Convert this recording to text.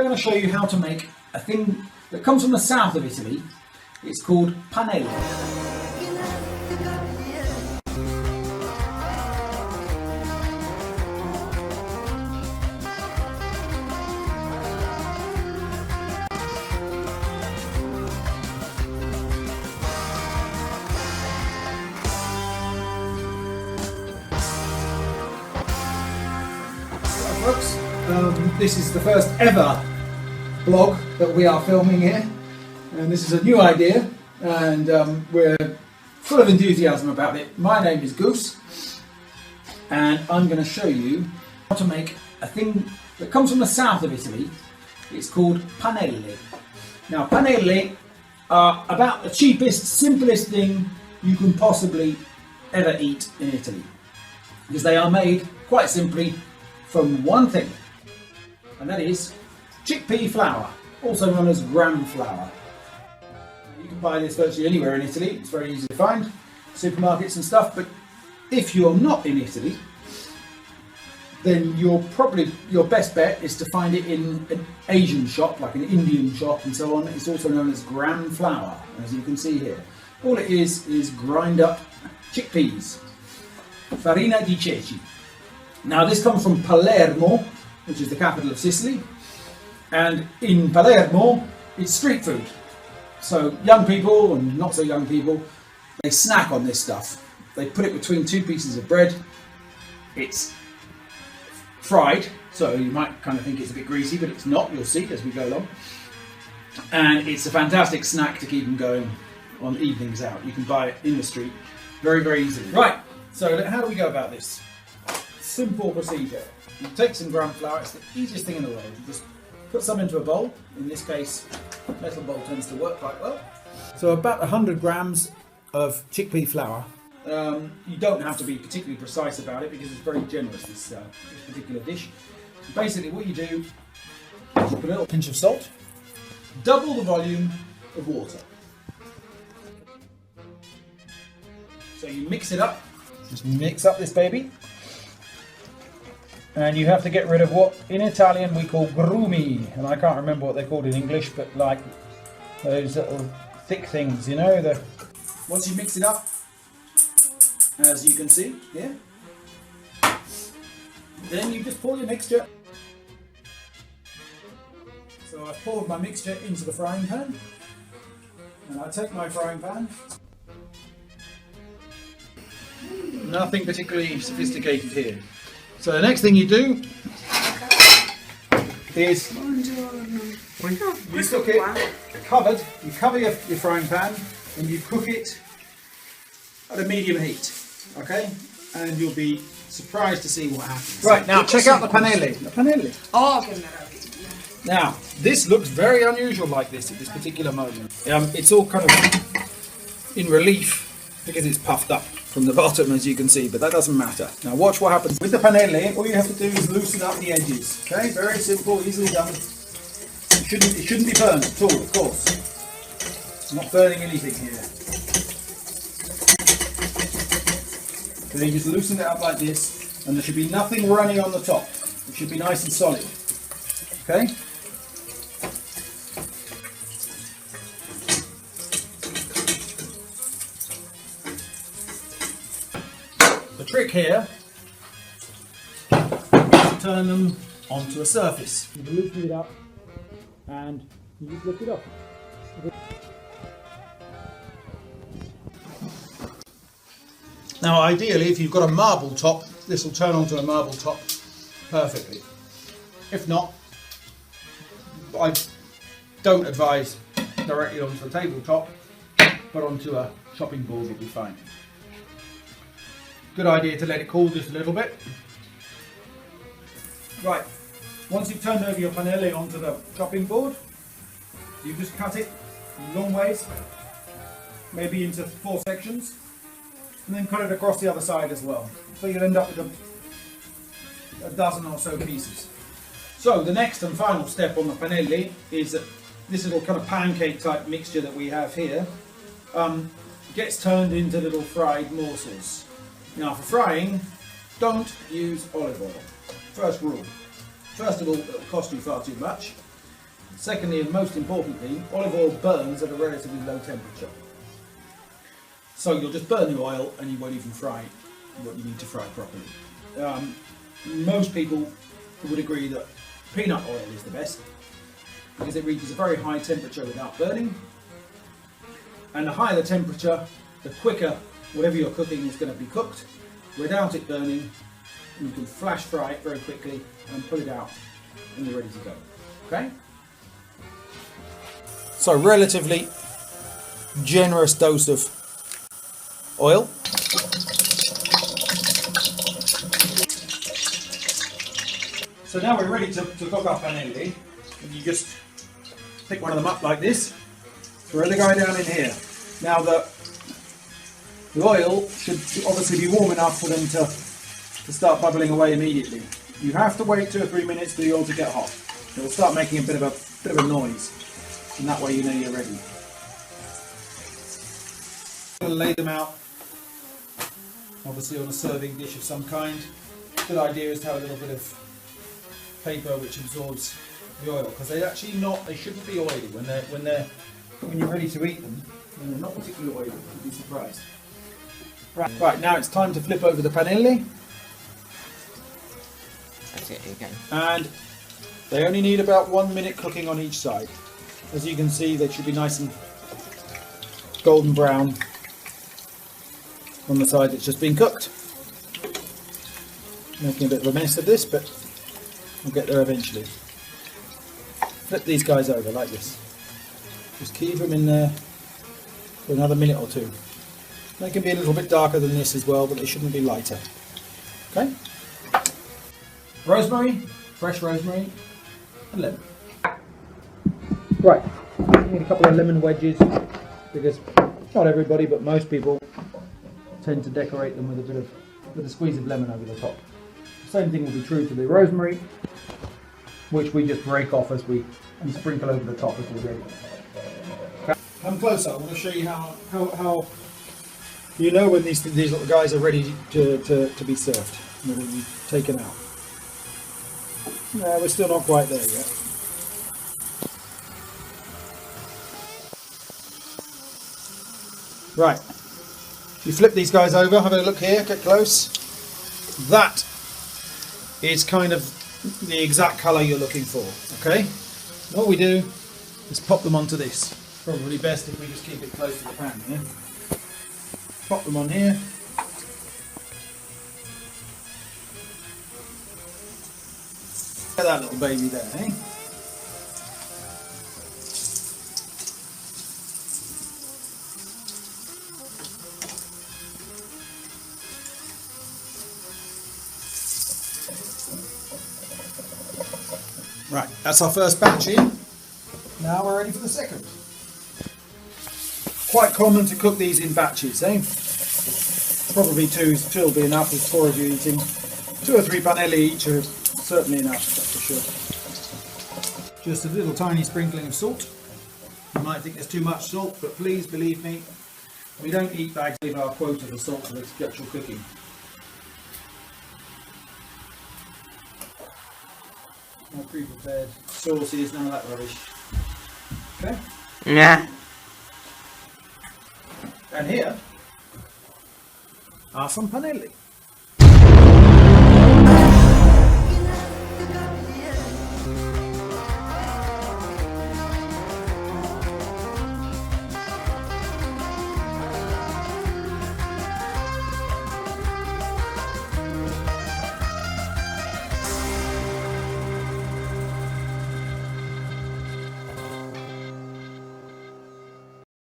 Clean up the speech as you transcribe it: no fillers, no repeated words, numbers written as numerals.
I'm going to show you how to make a thing that comes from the south of Italy. It's called Panelle. Folks, this is the first ever vlog that we are filming here, and this is a new idea, and we're full of enthusiasm about it. My name is Goose, and I'm going to show you how to make a thing that comes from the south of Italy. It's called panelle. Now, panelle are about the cheapest, simplest thing you can possibly ever eat in Italy, because they are made quite simply from one thing, and that is chickpea flour, also known as gram flour. You can buy this virtually anywhere in Italy. It's very easy to find, supermarkets and stuff. But if you're not in Italy, then your best bet is to find it in an Asian shop, like an Indian shop and so on. It's also known as gram flour, as you can see here. All it is grind up chickpeas, farina di ceci. Now, this comes from Palermo, which is the capital of Sicily, and in Palermo it's street food. So young people and not so young people, they snack on this stuff. They put it between two pieces of bread. It's fried, so you might kind of think it's a bit greasy, but it's not. You'll see as we go along. And it's a fantastic snack to keep them going on evenings out. You can buy it in the street very, very easily. Right, so how do we go about this? Simple procedure. You take some gram flour. It's the easiest thing in the world. You just put some into a bowl. In this case, metal bowl tends to work quite well. So about 100 grams of chickpea flour. You don't have to be particularly precise about it because it's very generous, this particular dish. Basically what you do is you put a little pinch of salt, double the volume of water. So you mix it up. Just mix up this baby. And you have to get rid of what in Italian we call grumi, and I can't remember what they're called in English, but like those little thick things, you know. Once you mix it up, as you can see here, then you just pour your mixture. So I've poured my mixture into the frying pan, and I take my frying pan. Nothing particularly sophisticated here. So the next thing you do is you cook it covered. You cover your frying pan and you cook it at a medium heat. Okay, and you'll be surprised to see what happens. Right, now check out the panelle. The panelle. Oh, che meraviglia! Now this looks very unusual like this at this particular moment. It's all kind of in relief because it's puffed up from the bottom, as you can see, but that doesn't matter. Now watch what happens. With the panelle, all you have to do is loosen up the edges. Okay, very simple, easily done. It shouldn't be burned at all, of course. I'm not burning anything here. So you just loosen it up like this, and there should be nothing running on the top. It should be nice and solid. Okay? The trick here is to turn them onto a surface. You loosen it up and you just lift it up. Now ideally, if you've got a marble top, this will turn onto a marble top perfectly. If not, I don't advise directly onto the tabletop, but onto a chopping board would be fine. Good idea to let it cool just a little bit. Right, once you've turned over your panelle onto the chopping board, you just cut it in long ways, maybe into 4 sections, and then cut it across the other side as well. So you'll end up with a dozen or so pieces. So the next and final step on the panelle is that this little kind of pancake type mixture that we have here gets turned into little fried morsels. Now for frying, don't use olive oil. First rule. First of all, it'll cost you far too much. Secondly, and most importantly, olive oil burns at a relatively low temperature. So you'll just burn the oil and you won't even fry what you need to fry properly. Most people would agree that peanut oil is the best because it reaches a very high temperature without burning. And the higher the temperature, the quicker whatever you're cooking is going to be cooked without it burning. You can flash fry it very quickly and pull it out and you're ready to go. Okay? So relatively generous dose of oil. So now we're ready to cook our panelle. And you just pick one of them up like this, throw the guy down in here. Now the oil should obviously be warm enough for them to start bubbling away immediately. You have to wait 2 or 3 minutes for the oil to get hot. It will start making a bit of a noise, and that way you know you're ready. I'm going to lay them out, obviously on a serving dish of some kind. Good idea is to have a little bit of paper which absorbs the oil, because they shouldn't be oily when you're ready to eat them. They're not particularly oily. You'd be surprised. Right, now it's time to flip over the panelle. That's it again. And they only need about 1 minute cooking on each side. As you can see, they should be nice and golden brown on the side that's just been cooked. Making a bit of a mess of this, but we'll get there eventually. Flip these guys over like this. Just keep them in there for another minute or two. They can be a little bit darker than this as well, but they shouldn't be lighter. Okay? Rosemary, fresh rosemary, and lemon. Right, need a couple of lemon wedges, because not everybody, but most people tend to decorate them with a squeeze of lemon over the top. Same thing will be true to the rosemary, which we just break off and sprinkle over the top as we're ready. Come closer. I want to show you how you know when these little guys are ready to be served. When they'll be taken out. No, we're still not quite there yet. Right. You flip these guys over. Have a look here. Get close. That is kind of the exact colour you're looking for. Okay. And all we do is pop them onto this. Probably best if we just keep it close to the pan here. Pop them on here. Look at that little baby there, eh? Right, that's our first batch in. Now we're ready for the second. Quite common to cook these in batches, eh? Probably two will be enough with 4 of you eating. 2 or 3 panelle each are certainly enough, that's for sure. Just a little tiny sprinkling of salt. You might think there's too much salt, but please believe me, we don't eat bags of our quota of salt for the actual cooking. More pre-prepared sauces, none of that rubbish. Okay? Yeah. And here are some panelle.